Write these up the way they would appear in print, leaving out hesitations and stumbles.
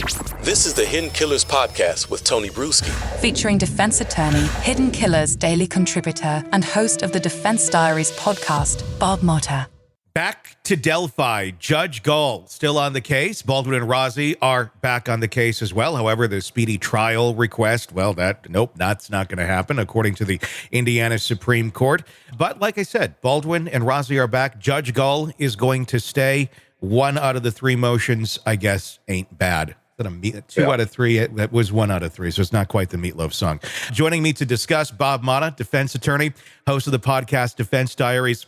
This is the Hidden Killers Podcast with Tony Bruschi. Featuring defense attorney, Hidden Killers daily contributor, and host of the Defense Diaries podcast, Bob Motta. Back to Delphi. Judge Gull still on the case. Baldwin and Rozzi are back on the case as well. However, the speedy trial request, well, that's not going to happen, according to the Indiana Supreme Court. But like I said, Baldwin and Rozzi are back. Judge Gull is going to stay. 1 out of the 3 motions, I guess, ain't bad. 2 out of 3, that was 1 out of 3, so it's not quite the Meatloaf song. Joining me to discuss, Bob Motta, defense attorney, host of the podcast Defense Diaries.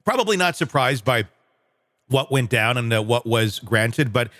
Probably not surprised by what went down and what was granted, but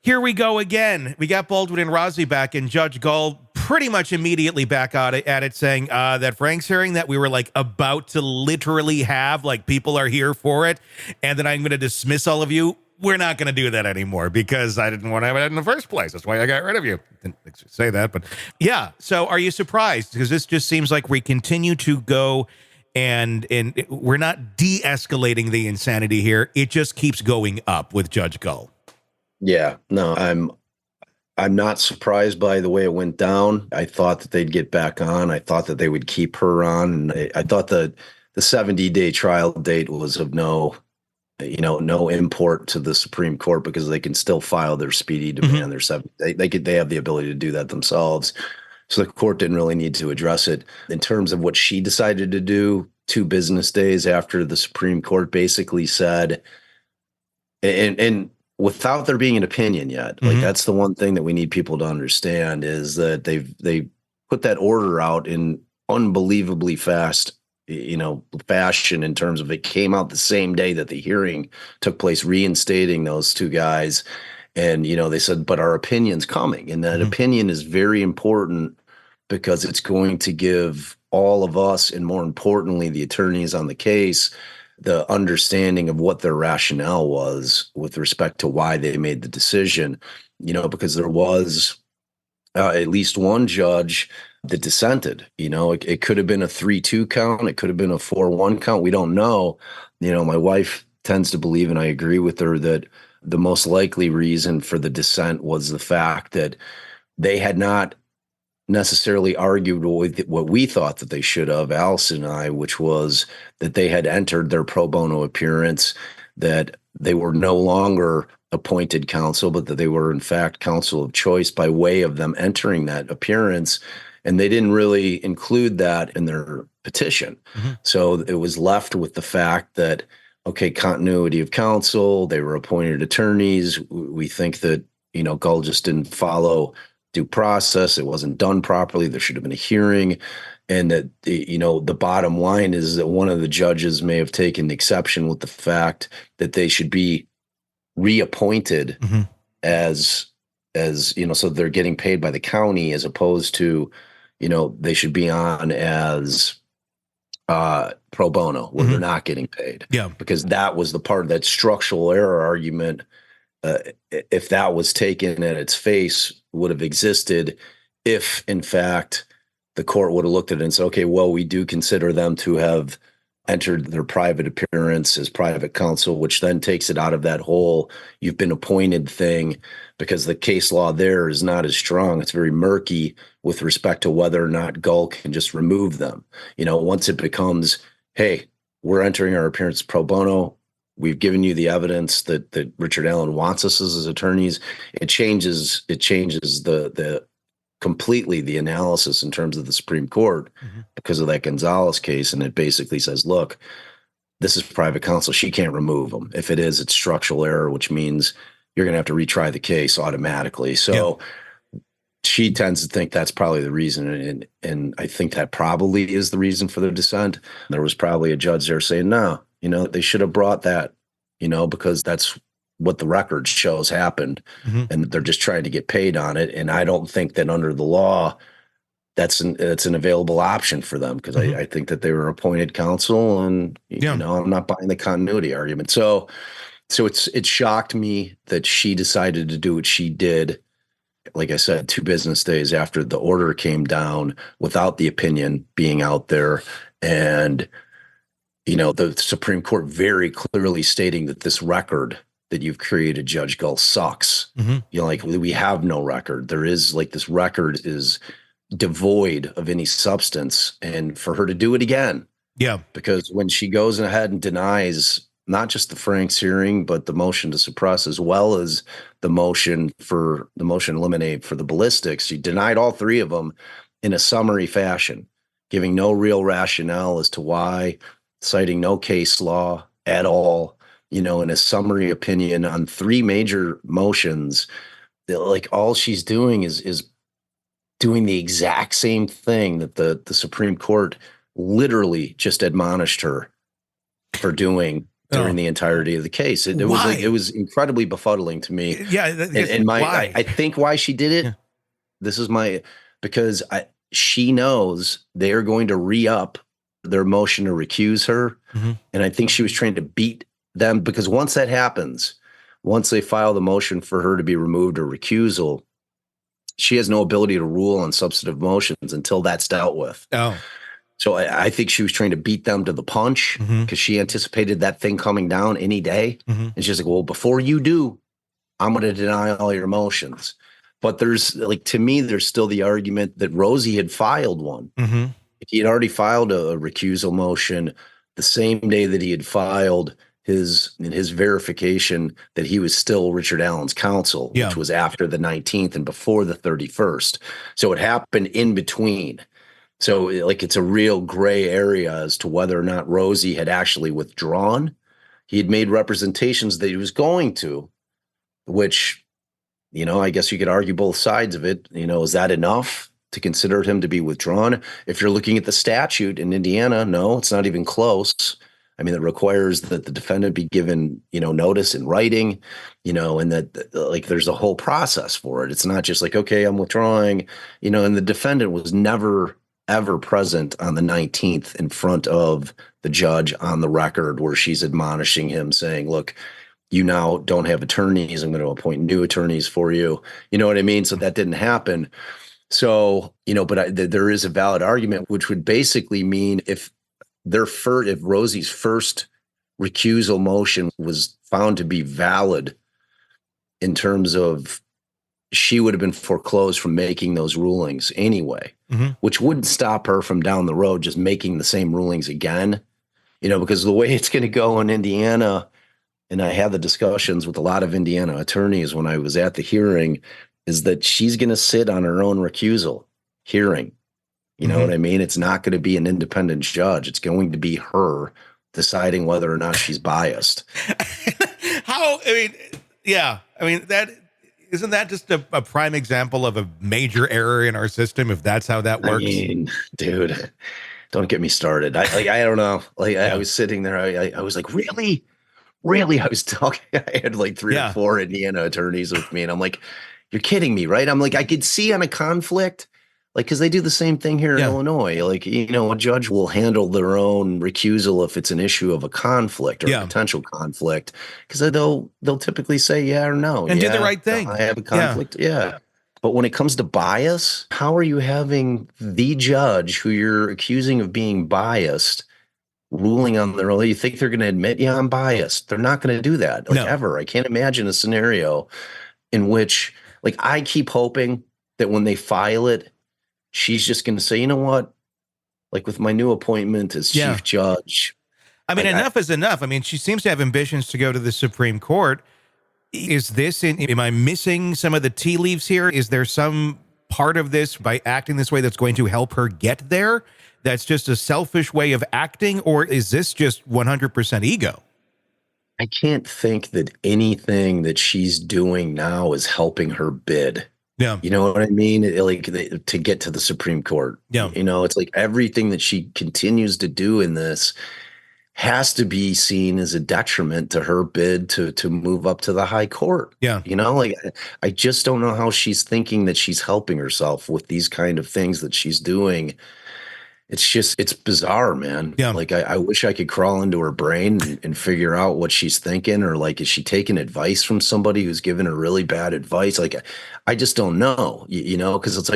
here we go again. We got Baldwin and Rozzi back, and Judge Gull pretty much immediately back at it saying that Frank's hearing that we were about to literally have, people are here for it, and that I'm going to dismiss all of you. We're not going to do that anymore because I didn't want to have it in the first place. That's why I got rid of you. Didn't say that, but yeah. So are you surprised? Because this just seems like we continue to go and we're not de-escalating the insanity here. It just keeps going up with Judge Gull. Yeah, no, I'm not surprised by the way it went down. I thought that they'd get back on. I thought that they would keep her on. And I thought the 70-day trial date was of no import to the Supreme Court because they can still file their speedy demand. They have the ability to do that themselves. So the court didn't really need to address it. In terms of what she decided to do, 2 business days after the Supreme Court basically said, and without there being an opinion yet, that's the one thing that we need people to understand is that they put that order out in unbelievably fast fashion in terms of it came out the same day that the hearing took place, reinstating those 2 guys. And, they said, but our opinion's coming. And that opinion is very important because it's going to give all of us, and more importantly, the attorneys on the case, the understanding of what their rationale was with respect to why they made the decision, because there was at least one judge that dissented. It could have been a 3-2 count. It could have been a 4-1 count. We don't know. My wife tends to believe, and I agree with her, that the most likely reason for the dissent was the fact that they had not necessarily argued with what we thought that they should have, Allison and I, which was that they had entered their pro bono appearance, that they were no longer appointed counsel, but that they were in fact counsel of choice by way of them entering that appearance. And they didn't really include that in their petition. So it was left with the fact that, okay, continuity of counsel, they were appointed attorneys. We think that, Gull just didn't follow due process. It wasn't done properly. There should have been a hearing. And that, the bottom line is that one of the judges may have taken exception with the fact that they should be reappointed as so they're getting paid by the county as opposed to, they should be on as pro bono where they're not getting paid. Yeah. Because that was the part of that structural error argument. If that was taken at its face, would have existed if, in fact, the court would have looked at it and said, okay, well, we do consider them to have entered their private appearance as private counsel, which then takes it out of that whole you've been appointed thing, because the case law there is not as strong. It's very murky with respect to whether or not Gull can just remove them. Once it becomes, hey, we're entering our appearance pro bono, we've given you the evidence that Richard Allen wants us as his attorneys, it changes the completely the analysis in terms of the Supreme Court because of that Gonzalez case. And it basically says, look, this is private counsel. She can't remove them. If it is, it's structural error, which means you're going to have to retry the case automatically. So she tends to think that's probably the reason. And I think that probably is the reason for the dissent. There was probably a judge there saying, no, they should have brought that, because that's what the record shows happened, and they're just trying to get paid on it. And I don't think that under the law, that's an available option for them, because I think that they were appointed counsel, and I'm not buying the continuity argument. So it shocked me that she decided to do what she did. Like I said, 2 business days after the order came down, without the opinion being out there, and the Supreme Court very clearly stating that this record that you've created, Judge Gull, sucks. Mm-hmm. You know, like we have no record. There is like this record is devoid of any substance, and for her to do it again. Yeah. Because when she goes ahead and denies not just the Franks hearing, but the motion to suppress, as well as the motion to eliminate for the ballistics, she denied all three of them in a summary fashion, giving no real rationale as to why, citing no case law at all, in a summary opinion on three major motions. Like all she's doing is doing the exact same thing that the Supreme Court literally just admonished her for doing during the entirety of the case. It was incredibly befuddling to me. Yeah. I think why she did it. Yeah. This is because she knows they are going to re-up their motion to recuse her. Mm-hmm. And I think she was trying to beat them, because once that happens, once they file the motion for her to be removed or recusal, she has no ability to rule on substantive motions until that's dealt with. Oh. So I think she was trying to beat them to the punch, because she anticipated that thing coming down any day. Mm-hmm. And she's like, well, before you do, I'm going to deny all your motions. But to me, there's still the argument that Rozzi had filed one. Mm-hmm. He had already filed a recusal motion the same day that he had filed his verification that he was still Richard Allen's counsel, which was after the 19th and before the 31st. So it happened in between. So it's a real gray area as to whether or not Rozzi had actually withdrawn. He had made representations that he was going to, which, I guess you could argue both sides of it. Is that enough to consider him to be withdrawn? If you're looking at the statute in Indiana, no, it's not even close. I mean, it requires that the defendant be given, notice in writing, and that there's a whole process for it. It's not just like, okay, I'm withdrawing, and the defendant was never, ever present on the 19th in front of the judge on the record where she's admonishing him, saying, look, you now don't have attorneys. I'm going to appoint new attorneys for you. You know what I mean? So that didn't happen. So, but there is a valid argument, which would basically mean if Rozzi's first recusal motion was found to be valid in terms of she would have been foreclosed from making those rulings anyway, which wouldn't stop her from down the road just making the same rulings again, because the way it's going to go in Indiana, and I had the discussions with a lot of Indiana attorneys when I was at the hearing, is that she's going to sit on her own recusal hearing. You know what I mean? It's not going to be an independent judge. It's going to be her deciding whether or not she's biased. That isn't that just a prime example of a major error in our system, if that's how that works? I mean, dude, don't get me started. I don't know. I was sitting there. I was like, really? I was talking. I had like 3 or 4 Indiana attorneys with me, and I'm like, you're kidding me, right? I'm like, I could see on a conflict, because they do the same thing here in Illinois. A judge will handle their own recusal if it's an issue of a conflict or a potential conflict, because they'll typically say yeah or no. And do the right thing. I have a conflict. Yeah. But when it comes to bias, how are you having the judge who you're accusing of being biased ruling on their own? You think they're going to admit, yeah, I'm biased? They're not going to do that, ever. I can't imagine a scenario in which, I keep hoping that when they file it, she's just going to say, you know what? With my new appointment as chief judge. I mean, enough is enough. I mean, she seems to have ambitions to go to the Supreme Court. Am I missing some of the tea leaves here? Is there some part of this, by acting this way, that's going to help her get there? That's just a selfish way of acting? Or is this just 100% ego? I can't think that anything that she's doing now is helping her bid. Yeah. You know what I mean? To get to the Supreme Court. Yeah. It's like everything that she continues to do in this has to be seen as a detriment to her bid to move up to the high court. Yeah. I just don't know how she's thinking that she's helping herself with these kind of things that she's doing. It's bizarre, man. Yeah. I wish I could crawl into her brain and figure out what she's thinking, or is she taking advice from somebody who's given her really bad advice? I just don't know, because it's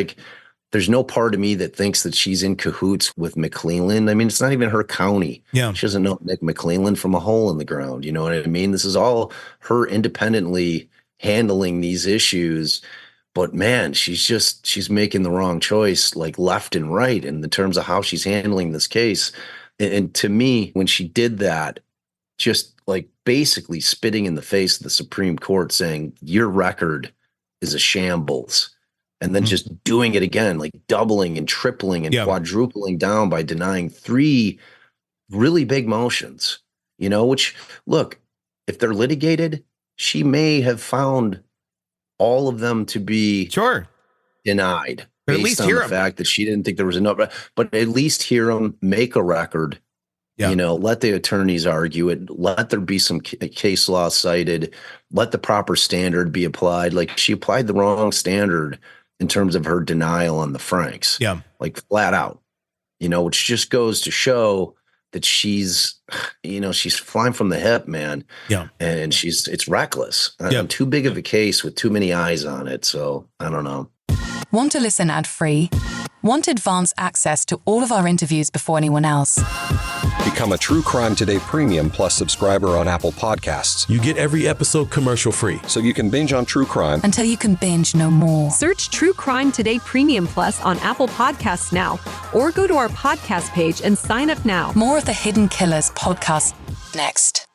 there's no part of me that thinks that she's in cahoots with McClellan. I mean, it's not even her county. Yeah. She doesn't know Nick McClellan from a hole in the ground. You know what I mean? This is all her independently handling these issues. But man, she's making the wrong choice, like left and right in the terms of how she's handling this case. And to me, when she did that, just like basically spitting in the face of the Supreme Court saying your record is a shambles, and then just doing it again, like doubling and tripling and quadrupling down by denying 3 really big motions, you know, which, look, if they're litigated, she may have found all of them to be denied based on the fact that she didn't think there was enough, but at least hear them, make a record. Yeah. You know, let the attorneys argue it. Let there be some case law cited. Let the proper standard be applied. Like, she applied the wrong standard in terms of her denial on the Franks. Yeah. Like, flat out, you know, which just goes to show that she's flying from the hip, man. Yeah. And it's reckless. Too big of a case with too many eyes on it. So I don't know. Want to listen ad-free? Want advanced access to all of our interviews before anyone else? Become a True Crime Today Premium Plus subscriber on Apple Podcasts. You get every episode commercial-free, so you can binge on true crime until you can binge no more. Search True Crime Today Premium Plus on Apple Podcasts now, or go to our podcast page and sign up now. More of the Hidden Killers podcast next.